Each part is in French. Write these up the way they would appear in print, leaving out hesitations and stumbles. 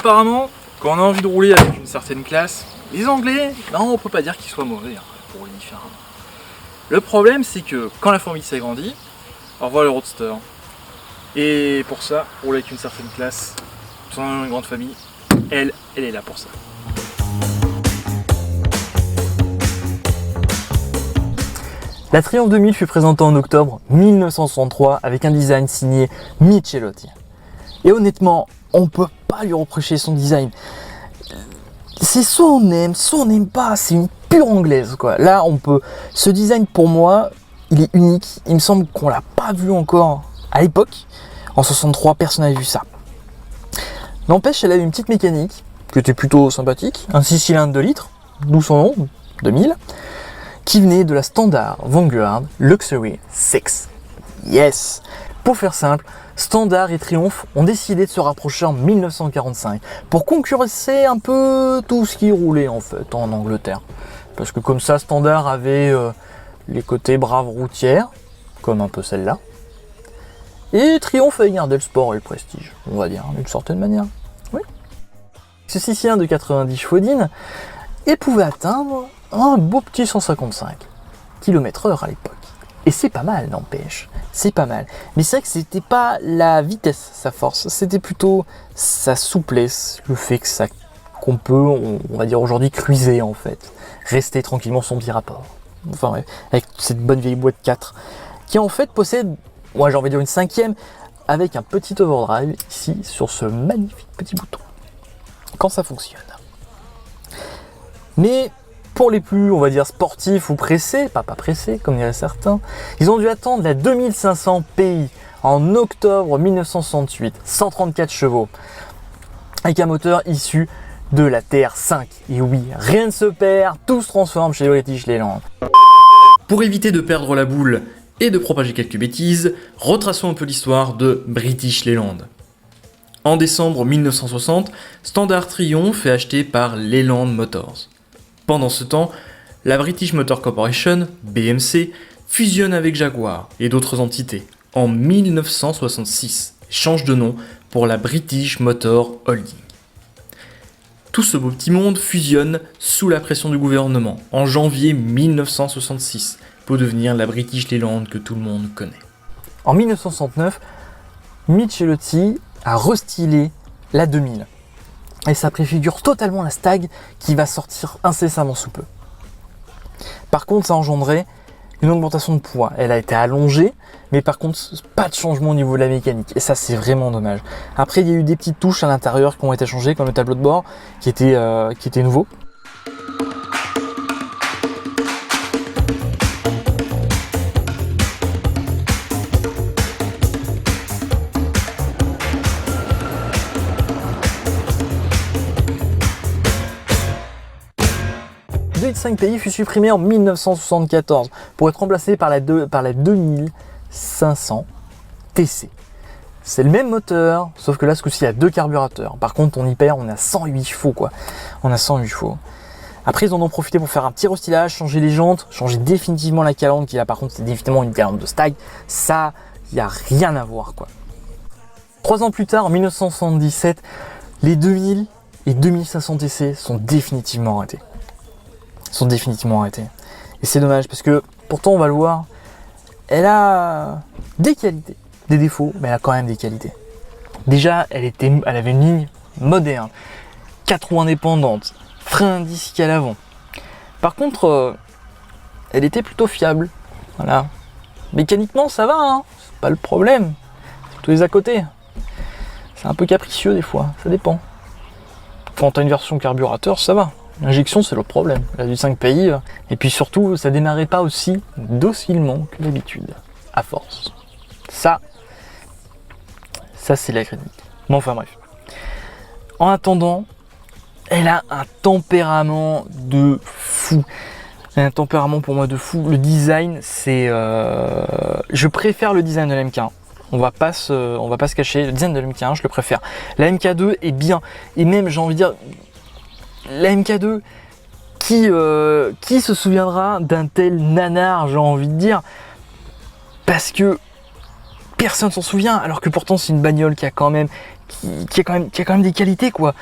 apparemment, quand on a envie de rouler avec une certaine classe, les Anglais, non, on peut pas dire qu'ils soient mauvais hein, pour rouler différemment. Le problème, c'est que quand la famille s'agrandit, on revoit le roadster. Et pour ça, rouler avec une certaine classe, dans une grande famille, elle est là pour ça. La Triumph 2000 fut présentée en octobre 1963 avec un design signé Michelotti. Et honnêtement, on peut pas lui reprocher son design. C'est soit on aime pas, c'est une pure anglaise quoi. Là, on peut. Ce design pour moi, il est unique. Il me semble qu'on l'a pas vu encore à l'époque. En 63, personne n'avait vu ça. N'empêche, elle a une petite mécanique qui était plutôt sympathique, un 6 cylindres de litres, d'où son nom, 2000. Qui venait de la Standard Vanguard Luxury 6. Yes! Pour faire simple, Standard et Triumph ont décidé de se rapprocher en 1945 pour concurrencer un peu tout ce qui roulait en fait en Angleterre. Parce que comme ça, Standard avait les côtés braves routières, comme un peu celle-là. Et Triumph avait gardé le sport et le prestige, on va dire, d'une certaine manière. Oui. Ce 6 cylindres de 90 chevaux et pouvait atteindre un beau petit 155 km/h à l'époque. Et c'est pas mal, n'empêche. C'est pas mal. Mais c'est vrai que c'était pas la vitesse, sa force. C'était plutôt sa souplesse. Le fait que ça, qu'on peut, on va dire aujourd'hui, cruiser en fait. Rester tranquillement son petit rapport. Enfin ouais, avec cette bonne vieille boîte 4. Qui en fait possède, moi j'ai envie de dire une 5e, avec un petit overdrive ici sur ce magnifique petit bouton. Quand ça fonctionne. Mais pour les plus, on va dire, sportifs ou pressés, pas pressés, comme diraient certains, ils ont dû attendre la 2500 PI en octobre 1968, 134 chevaux, avec un moteur issu de la TR5. Et oui, rien ne se perd, tout se transforme chez British Leyland. Pour éviter de perdre la boule et de propager quelques bêtises, retraçons un peu l'histoire de British Leyland. En décembre 1960, Standard Triumph est acheté par Leyland Motors. Pendant ce temps, la British Motor Corporation, BMC, fusionne avec Jaguar et d'autres entités en 1966 et change de nom pour la British Motor Holding. Tout ce beau petit monde fusionne sous la pression du gouvernement en janvier 1966 pour devenir la British Leyland que tout le monde connaît. En 1969, Michelotti a restylé la 2000. Et ça préfigure totalement la Stag qui va sortir incessamment sous peu. Par contre, ça a engendré une augmentation de poids. Elle a été allongée, mais par contre, pas de changement au niveau de la mécanique. Et ça, c'est vraiment dommage. Après, il y a eu des petites touches à l'intérieur qui ont été changées, comme le tableau de bord, qui était nouveau. Le 5 pays fut supprimé en 1974 pour être remplacé par la 2500 TC. C'est le même moteur, sauf que là ce coup-ci il y a 2 carburateurs. Par contre on y perd, on a 108 chevaux quoi. On a 108 chevaux. Après ils en ont profité pour faire un petit restylage, changer les jantes, changer définitivement la calandre qui là par contre c'est définitivement une calandre de Stag. Ça, il n'y a rien à voir quoi. 3 ans plus tard, en 1977, les 2000 et 2500 TC sont définitivement arrêtés. Et c'est dommage parce que pourtant on va le voir, elle a des qualités, des défauts, mais elle a quand même des qualités. Déjà, elle avait une ligne moderne, 4 roues indépendantes, frein à disque à l'avant. Par contre, elle était plutôt fiable. Voilà. Mécaniquement, ça va, hein, c'est pas le problème. C'est tous les à côté. C'est un peu capricieux des fois, ça dépend. Quand t'as une version carburateur, ça va. L'injection, c'est le problème. La du 5 pays. Et puis surtout, ça démarrait pas aussi docilement que d'habitude. À force. Ça c'est la critique. Bon, enfin bref. En attendant, elle a un tempérament de fou. Elle a un tempérament pour moi de fou. Le design, c'est... Je préfère le design de la MK1. On va pas se cacher. Le design de la MK1, je le préfère. La MK2 est bien. Et même, j'ai envie de dire... La MK2, qui se souviendra d'un tel nanar, j'ai envie de dire, parce que personne s'en souvient, alors que pourtant c'est une bagnole qui a quand même qui a quand même des qualités, quoi.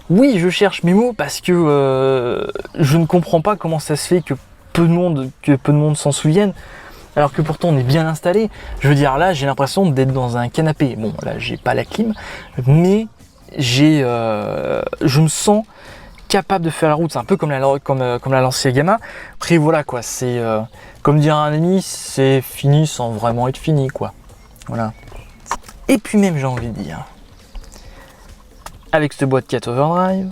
Oui, je cherche mes mots parce que je ne comprends pas comment ça se fait que peu de monde s'en souvienne, alors que pourtant on est bien installé. Je veux dire, là, j'ai l'impression d'être dans un canapé. Bon, là, j'ai pas la clim, mais je me sens capable de faire la route. C'est un peu comme la Lancia Gamma. Après, voilà, quoi. C'est comme dire un ami, c'est fini sans vraiment être fini, quoi. Voilà. Et puis même, j'ai envie de dire, avec cette boîte 4 Overdrive,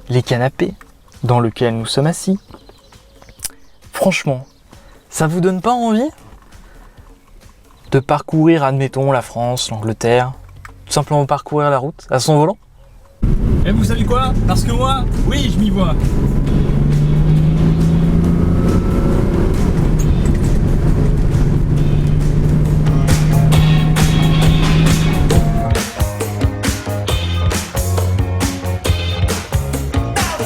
les canapés dans lesquels nous sommes assis, franchement, ça vous donne pas envie de parcourir, admettons, la France, l'Angleterre, tout simplement parcourir la route à son volant? Et vous savez quoi? Parce que moi, oui, je m'y vois.